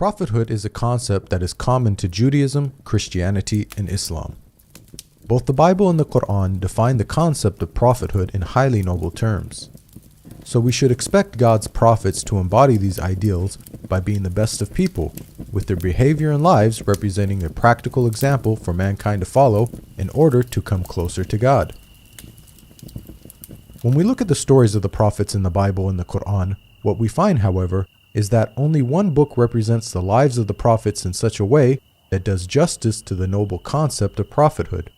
Prophethood is a concept that is common to Judaism, Christianity, and Islam. Both the Bible and the Qur'an define the concept of prophethood in highly noble terms. So we should expect God's prophets to embody these ideals by being the best of people, with their behavior and lives representing a practical example for mankind to follow in order to come closer to God. When we look at the stories of the prophets in the Bible and the Qur'an, what we find, however, is that only one book represents the lives of the prophets in such a way that does justice to the noble concept of prophethood.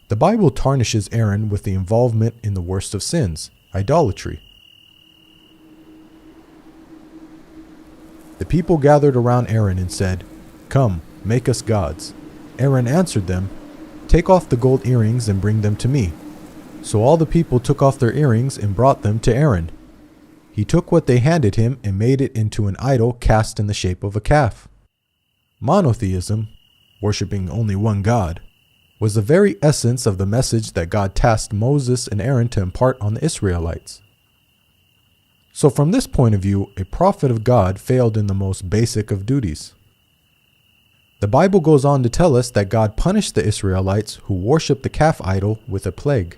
The Bible tarnishes Aaron with the involvement in the worst of sins, idolatry. The people gathered around Aaron and said, "Come, make us gods." Aaron answered them, "Take off the gold earrings and bring them to me." So all the people took off their earrings and brought them to Aaron. He took what they handed him and made it into an idol cast in the shape of a calf. Monotheism, worshipping only one God, was the very essence of the message that God tasked Moses and Aaron to impart on the Israelites. So from this point of view, a prophet of God failed in the most basic of duties. The Bible goes on to tell us that God punished the Israelites who worshipped the calf idol with a plague.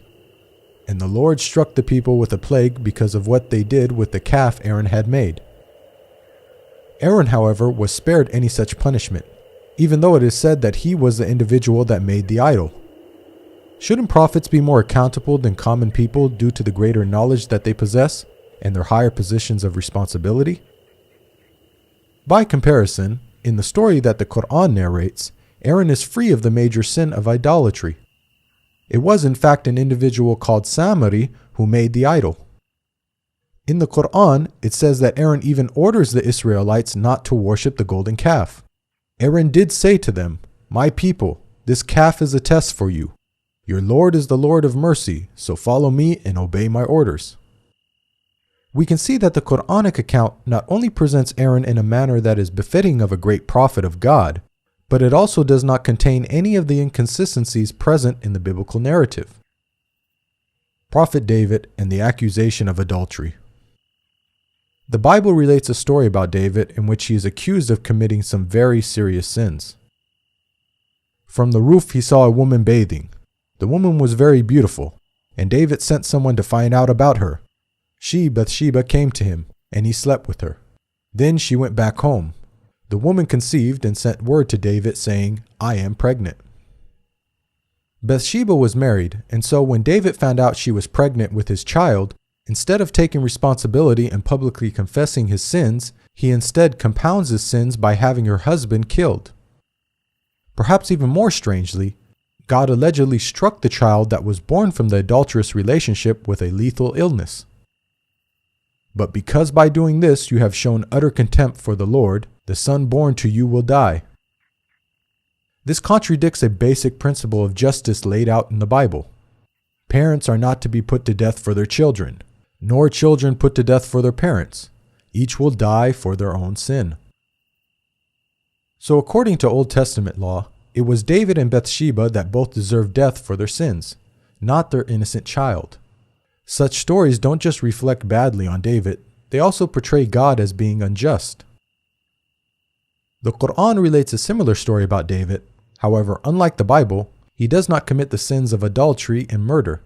And the Lord struck the people with a plague because of what they did with the calf Aaron had made. Aaron, however, was spared any such punishment, even though it is said that he was the individual that made the idol. Shouldn't prophets be more accountable than common people due to the greater knowledge that they possess and their higher positions of responsibility? By comparison, in the story that the Qur'an narrates, Aaron is free of the major sin of idolatry. It was in fact an individual called Samari who made the idol. In the Qur'an, it says that Aaron even orders the Israelites not to worship the golden calf. Aaron did say to them, "My people, this calf is a test for you. Your Lord is the Lord of mercy, so follow me and obey my orders." We can see that the Qur'anic account not only presents Aaron in a manner that is befitting of a great prophet of God, but it also does not contain any of the inconsistencies present in the biblical narrative. Prophet David and the accusation of adultery. The Bible relates a story about David in which he is accused of committing some very serious sins. From the roof he saw a woman bathing. The woman was very beautiful, and David sent someone to find out about her. Bathsheba, came to him, and he slept with her. Then she went back home. The woman conceived and sent word to David saying, "I am pregnant." Bathsheba was married, and so when David found out she was pregnant with his child, instead of taking responsibility and publicly confessing his sins, he instead compounds his sins by having her husband killed. Perhaps even more strangely, God allegedly struck the child that was born from the adulterous relationship with a lethal illness. But because by doing this you have shown utter contempt for the Lord, the son born to you will die. This contradicts a basic principle of justice laid out in the Bible. Parents are not to be put to death for their children, nor children put to death for their parents. Each will die for their own sin. So according to Old Testament law, it was David and Bathsheba that both deserved death for their sins, not their innocent child. Such stories don't just reflect badly on David, they also portray God as being unjust. The Qur'an relates a similar story about David. However, unlike the Bible, he does not commit the sins of adultery and murder.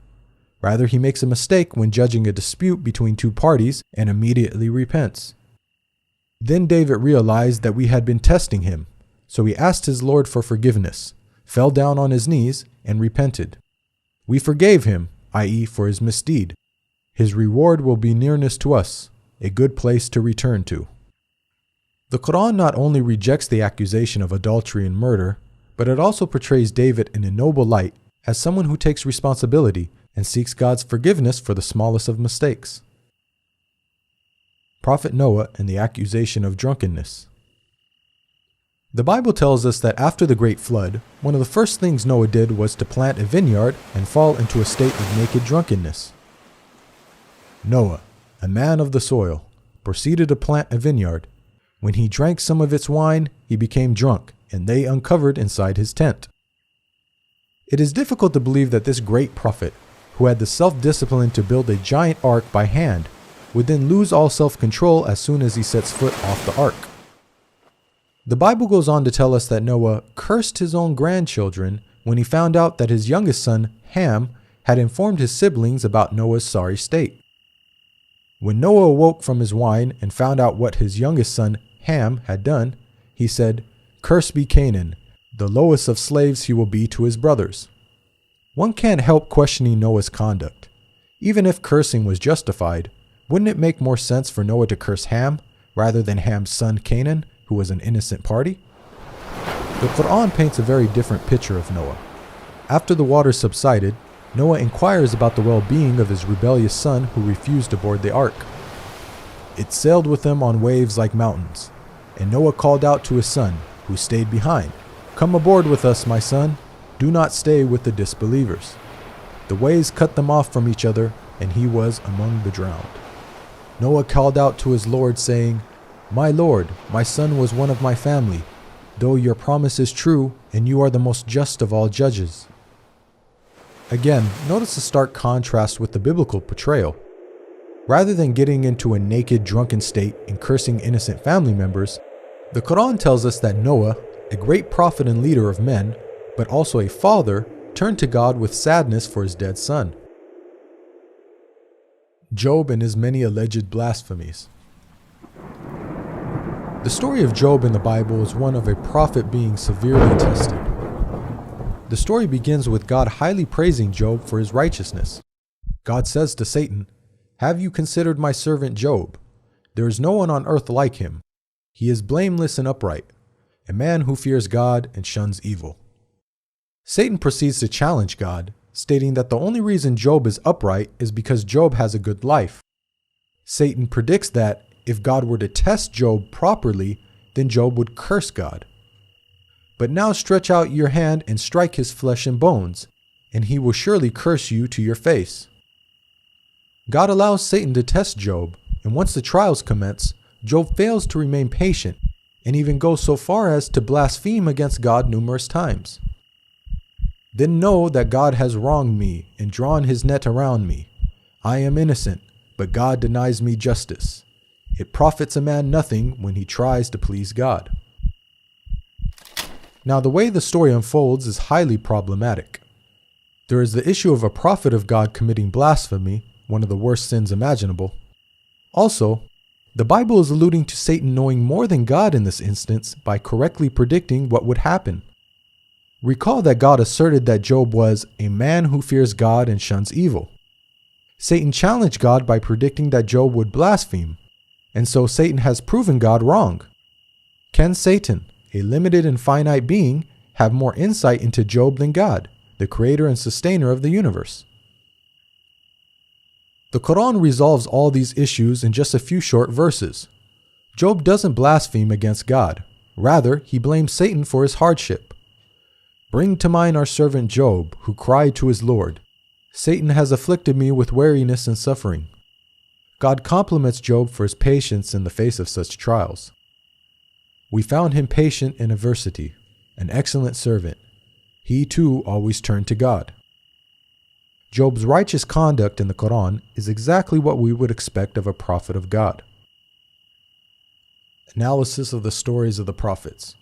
Rather, he makes a mistake when judging a dispute between two parties and immediately repents. Then David realized that we had been testing him, so he asked his Lord for forgiveness, fell down on his knees, and repented. We forgave him, i.e., for his misdeed. His reward will be nearness to us, a good place to return to. The Qur'an not only rejects the accusation of adultery and murder, but it also portrays David in a noble light as someone who takes responsibility and seeks God's forgiveness for the smallest of mistakes. Prophet Noah and the accusation of drunkenness. The Bible tells us that after the great flood, one of the first things Noah did was to plant a vineyard and fall into a state of naked drunkenness. Noah, a man of the soil, proceeded to plant a vineyard. When he drank some of its wine, he became drunk, and they uncovered inside his tent. It is difficult to believe that this great prophet, who had the self-discipline to build a giant ark by hand, would then lose all self-control as soon as he sets foot off the ark. The Bible goes on to tell us that Noah cursed his own grandchildren when he found out that his youngest son, Ham, had informed his siblings about Noah's sorry state. When Noah awoke from his wine and found out what his youngest son, Ham, had done, he said, "Cursed be Canaan, the lowest of slaves he will be to his brothers." One can't help questioning Noah's conduct. Even if cursing was justified, wouldn't it make more sense for Noah to curse Ham rather than Ham's son Canaan, who was an innocent party? The Qur'an paints a very different picture of Noah. After the waters subsided, Noah inquires about the well-being of his rebellious son who refused to board the ark. It sailed with them on waves like mountains, and Noah called out to his son, who stayed behind, "Come aboard with us, my son. Do not stay with the disbelievers." The waves cut them off from each other, and he was among the drowned. Noah called out to his Lord, saying, "My Lord, my son was one of my family, though your promise is true, and you are the most just of all judges." Again, notice the stark contrast with the biblical portrayal. Rather than getting into a naked, drunken state and cursing innocent family members, the Quran tells us that Noah, a great prophet and leader of men, but also a father, turned to God with sadness for his dead son. Job and his many alleged blasphemies. The story of Job in the Bible is one of a prophet being severely tested. The story begins with God highly praising Job for his righteousness. God says to Satan, "Have you considered my servant Job? There is no one on earth like him. He is blameless and upright, a man who fears God and shuns evil." Satan proceeds to challenge God, stating that the only reason Job is upright is because Job has a good life. Satan predicts that if God were to test Job properly, then Job would curse God. "But now stretch out your hand and strike his flesh and bones, and he will surely curse you to your face." God allows Satan to test Job, and once the trials commence, Job fails to remain patient, and even goes so far as to blaspheme against God numerous times. "Then know that God has wronged me and drawn his net around me. I am innocent, but God denies me justice. It profits a man nothing when he tries to please God." Now, the way the story unfolds is highly problematic. There is the issue of a prophet of God committing blasphemy, one of the worst sins imaginable. Also, the Bible is alluding to Satan knowing more than God in this instance by correctly predicting what would happen. Recall that God asserted that Job was a man who fears God and shuns evil. Satan challenged God by predicting that Job would blaspheme, and so Satan has proven God wrong. Can Satan, a limited and finite being, have more insight into Job than God, the creator and sustainer of the universe? The Quran resolves all these issues in just a few short verses. Job doesn't blaspheme against God. Rather, he blames Satan for his hardship. "Bring to mind our servant Job, who cried to his Lord, 'Satan has afflicted me with weariness and suffering.'" God compliments Job for his patience in the face of such trials. "We found him patient in adversity, an excellent servant. He too always turned to God." Job's righteous conduct in the Quran is exactly what we would expect of a prophet of God. Analysis of the stories of the prophets.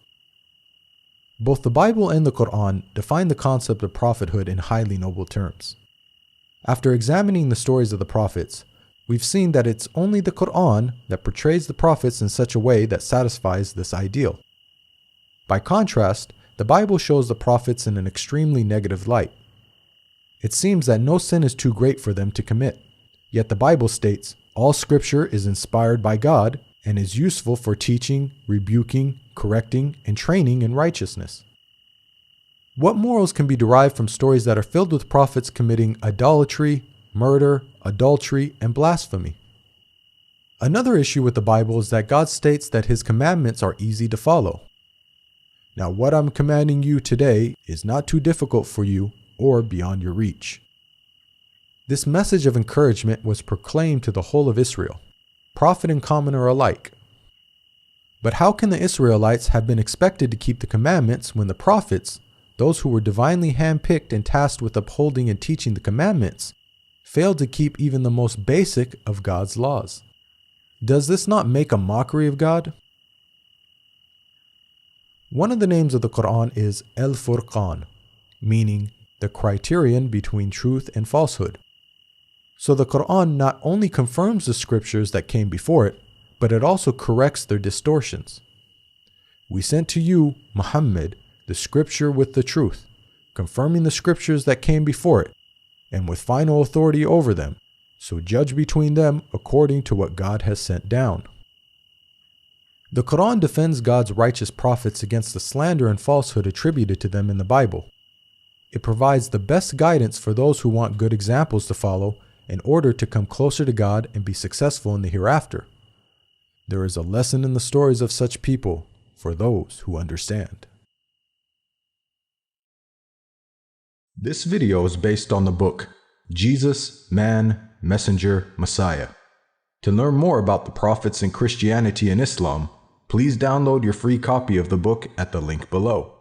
Both the Bible and the Quran define the concept of prophethood in highly noble terms. After examining the stories of the prophets, we've seen that it's only the Qur'an that portrays the prophets in such a way that satisfies this ideal. By contrast, the Bible shows the prophets in an extremely negative light. It seems that no sin is too great for them to commit, yet the Bible states, "All scripture is inspired by God and is useful for teaching, rebuking, correcting, and training in righteousness." What morals can be derived from stories that are filled with prophets committing idolatry, murder, adultery, and blasphemy? Another issue with the Bible is that God states that his commandments are easy to follow. Now, what I'm commanding you today is not too difficult for you or beyond your reach. This message of encouragement was proclaimed to the whole of Israel, prophet and commoner alike. But how can the Israelites have been expected to keep the commandments when the prophets, those who were divinely handpicked and tasked with upholding and teaching the commandments, fail to keep even the most basic of God's laws. Does this not make a mockery of God? One of the names of the Qur'an is Al-Furqan, meaning the criterion between truth and falsehood. So the Qur'an not only confirms the scriptures that came before it, but it also corrects their distortions. We sent to you, Muhammad, the scripture with the truth, confirming the scriptures that came before it, and with final authority over them, so judge between them according to what God has sent down. The Qur'an defends God's righteous prophets against the slander and falsehood attributed to them in the Bible. It provides the best guidance for those who want good examples to follow in order to come closer to God and be successful in the hereafter. There is a lesson in the stories of such people for those who understand. This video is based on the book Jesus, Man, Messenger, Messiah. To learn more about the prophets in Christianity and Islam, please download your free copy of the book at the link below.